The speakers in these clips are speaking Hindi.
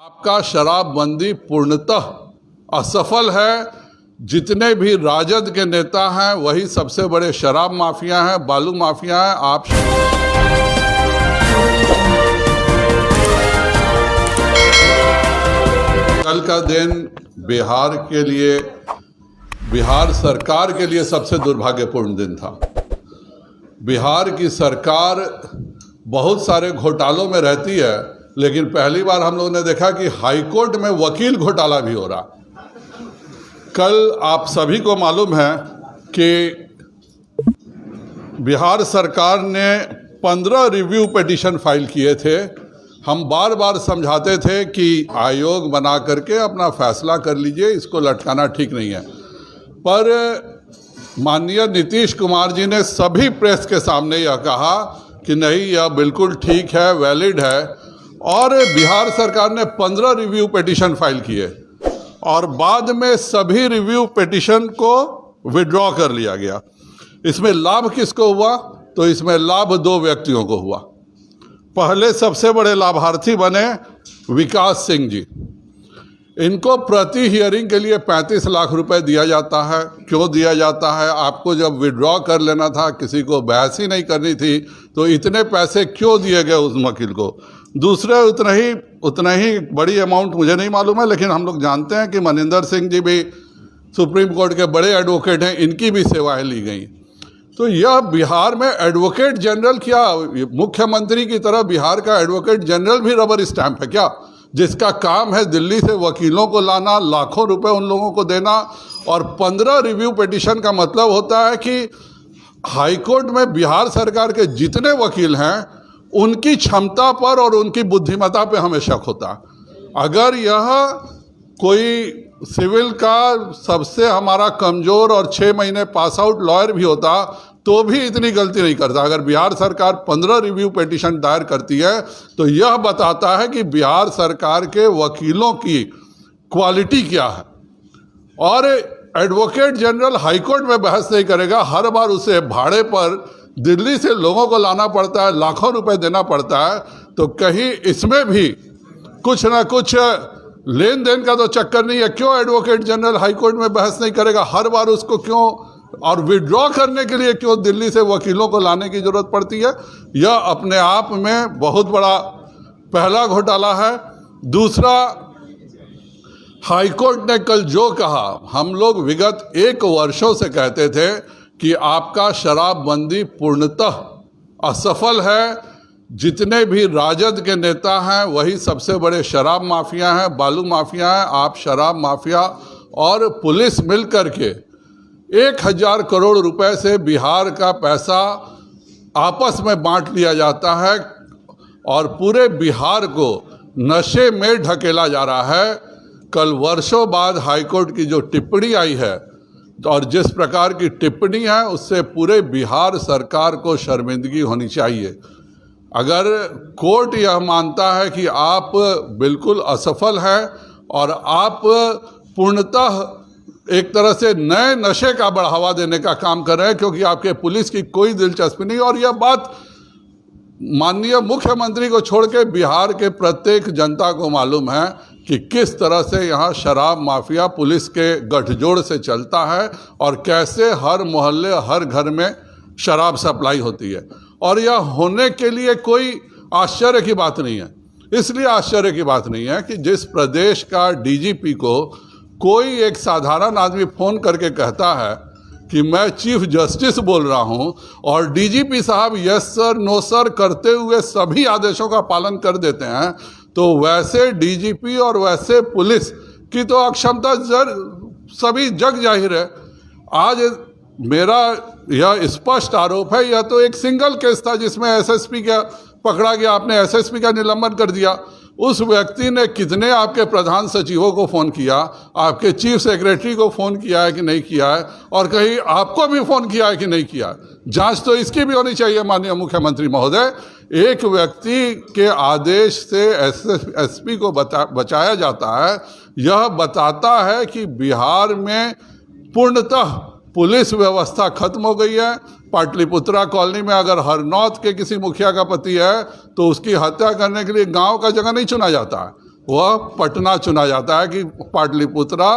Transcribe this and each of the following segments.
आपका शराबबंदी पूर्णतः असफल है। जितने भी राजद के नेता हैं वही सबसे बड़े शराब माफिया हैं, बालू माफिया हैं। आप कल का दिन बिहार के लिए, बिहार सरकार के लिए सबसे दुर्भाग्यपूर्ण दिन था। बिहार की सरकार बहुत सारे घोटालों में रहती है, लेकिन पहली बार हम लोगों ने देखा कि हाईकोर्ट में वकील घोटाला भी हो रहा। कल आप सभी को मालूम है कि बिहार सरकार ने 15 रिव्यू पिटीशन फाइल किए थे। हम बार बार समझाते थे कि आयोग बना करके अपना फैसला कर लीजिए, इसको लटकाना ठीक नहीं है। पर माननीय नीतीश कुमार जी ने सभी प्रेस के सामने यह कहा कि नहीं, यह बिल्कुल ठीक है, वैलिड है। और बिहार सरकार ने 15 रिव्यू पिटीशन फाइल किए और बाद में सभी रिव्यू पिटीशन को विड्रॉ कर लिया गया। इसमें लाभ किसको हुआ? तो इसमें लाभ 2 व्यक्तियों को हुआ। पहले सबसे बड़े लाभार्थी बने विकास सिंह जी। इनको प्रति हियरिंग के लिए 35 लाख रुपए दिया जाता है। क्यों दिया जाता है? आपको जब विड्रॉ कर लेना था, किसी को बहस ही नहीं करनी थी, तो इतने पैसे क्यों दिए गए उस वकील को? दूसरे उतना ही बड़ी अमाउंट मुझे नहीं मालूम है, लेकिन हम लोग जानते हैं कि मनिंदर सिंह जी भी सुप्रीम कोर्ट के बड़े एडवोकेट हैं, इनकी भी सेवाएं ली गई। तो यह बिहार में एडवोकेट जनरल, क्या मुख्यमंत्री की तरह बिहार का एडवोकेट जनरल भी रबर स्टैंप है क्या? जिसका काम है दिल्ली से वकीलों को लाना, लाखों रुपए उन लोगों को देना। और 15 रिव्यू पिटीशन का मतलब होता है कि हाईकोर्ट में बिहार सरकार के जितने वकील हैं उनकी क्षमता पर और उनकी बुद्धिमत्ता पे हमें शक होता। अगर यह कोई सिविल का सबसे हमारा कमज़ोर और 6 महीने पास आउट लॉयर भी होता तो भी इतनी गलती नहीं करता। अगर बिहार सरकार 15 रिव्यू पिटीशन दायर करती है तो यह बताता है कि बिहार सरकार के वकीलों की क्वालिटी क्या है। और एडवोकेट जनरल हाईकोर्ट में बहस नहीं करेगा, हर बार उसे भाड़े पर दिल्ली से लोगों को लाना पड़ता है, लाखों रुपए देना पड़ता है। तो कहीं इसमें भी कुछ ना कुछ लेन देन का तो चक्कर नहीं है। क्यों एडवोकेट जनरल हाईकोर्ट में बहस नहीं करेगा? हर बार उसको क्यों, और विड्रॉ करने के लिए क्यों दिल्ली से वकीलों को लाने की जरूरत पड़ती है? यह अपने आप में बहुत बड़ा पहला घोटाला है। दूसरा, हाईकोर्ट ने कल जो कहा, हम लोग विगत 1 वर्षों से कहते थे कि आपका शराबबंदी पूर्णतः असफल है। जितने भी राजद के नेता हैं वही सबसे बड़े शराब माफिया हैं, बालू माफिया हैं। आप शराब माफिया और पुलिस मिलकर के 1000 करोड़ रुपए से बिहार का पैसा आपस में बांट लिया जाता है और पूरे बिहार को नशे में ढकेला जा रहा है। कल वर्षों बाद हाईकोर्ट की जो टिप्पणी आई है, और जिस प्रकार की टिप्पणी है, उससे पूरे बिहार सरकार को शर्मिंदगी होनी चाहिए। अगर कोर्ट यह मानता है कि आप बिल्कुल असफल हैं और आप पूर्णतः एक तरह से नए नशे का बढ़ावा देने का काम कर रहे हैं, क्योंकि आपके पुलिस की कोई दिलचस्पी नहीं, और यह बात माननीय मुख्यमंत्री को छोड़ के बिहार के प्रत्येक जनता को मालूम है कि किस तरह से यहाँ शराब माफिया पुलिस के गठजोड़ से चलता है और कैसे हर मोहल्ले, हर घर में शराब सप्लाई होती है। और यह होने के लिए कोई आश्चर्य की बात नहीं है। इसलिए आश्चर्य की बात नहीं है कि जिस प्रदेश का डीजीपी को कोई एक साधारण आदमी फ़ोन करके कहता है कि मैं चीफ जस्टिस बोल रहा हूं, और डीजीपी साहब यस सर, नो सर करते हुए सभी आदेशों का पालन कर देते हैं, तो वैसे डीजीपी और वैसे पुलिस की तो अक्षमता सभी जग जाहिर है। आज मेरा यह स्पष्ट आरोप है, यह तो एक सिंगल केस था जिसमें एसएसपी का पकड़ा गया, आपने एसएसपी का निलंबन कर दिया। उस व्यक्ति ने कितने आपके प्रधान सचिवों को फ़ोन किया, आपके चीफ सेक्रेटरी को फ़ोन किया है कि नहीं किया है, और कहीं आपको भी फ़ोन किया है कि नहीं किया? जांच तो इसकी भी होनी चाहिए माननीय मुख्यमंत्री महोदय। एक व्यक्ति के आदेश से एसपी को बचाया जाता है, यह बताता है कि बिहार में पूर्णतः पुलिस व्यवस्था खत्म हो गई है। पाटलिपुत्रा कॉलोनी में अगर हरनौत के किसी मुखिया का पति है तो उसकी हत्या करने के लिए गांव का जगह नहीं चुना जाता है, वह पटना चुना जाता है कि पाटलिपुत्रा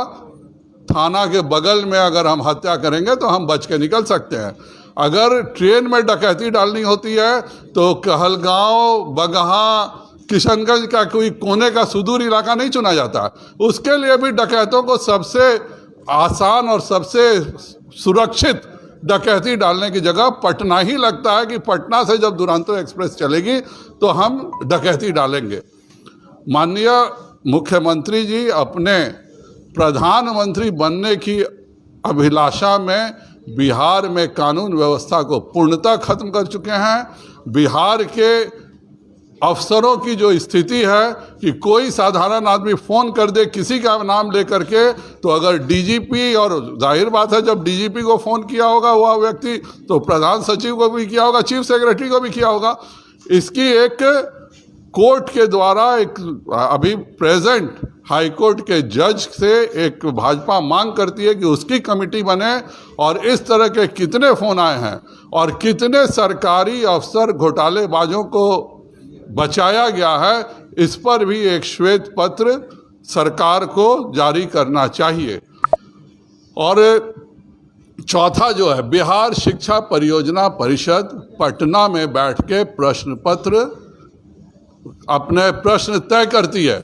थाना के बगल में अगर हम हत्या करेंगे तो हम बच के निकल सकते हैं। अगर ट्रेन में डकैती डालनी होती है तो कहलगांव, बगहा, किशनगंज का कोई कोने का सुदूर इलाका नहीं चुना जाता। उसके लिए भी डकैतों को सबसे आसान और सबसे सुरक्षित डकैती डालने की जगह पटना ही लगता है कि पटना से जब दुरंतो एक्सप्रेस चलेगी तो हम डकैती डालेंगे। माननीय मुख्यमंत्री जी अपने प्रधानमंत्री बनने की अभिलाषा में बिहार में कानून व्यवस्था को पूर्णतः खत्म कर चुके हैं। बिहार के अफसरों की जो स्थिति है कि कोई साधारण आदमी फ़ोन कर दे किसी का नाम लेकर के, तो अगर डीजीपी, और जाहिर बात है जब डीजीपी को फ़ोन किया होगा वह व्यक्ति तो प्रधान सचिव को भी किया होगा, चीफ सेक्रेटरी को भी किया होगा। इसकी एक कोर्ट के द्वारा एक अभी प्रेजेंट हाई कोर्ट के जज से एक भाजपा मांग करती है कि उसकी कमेटी बने और इस तरह के कितने फ़ोन आए हैं और कितने सरकारी अफसर घोटालेबाजों को बचाया गया है, इस पर भी एक श्वेत पत्र सरकार को जारी करना चाहिए। और चौथा जो है, बिहार शिक्षा परियोजना परिषद पटना में बैठ के प्रश्न पत्र अपने प्रश्न तय करती है।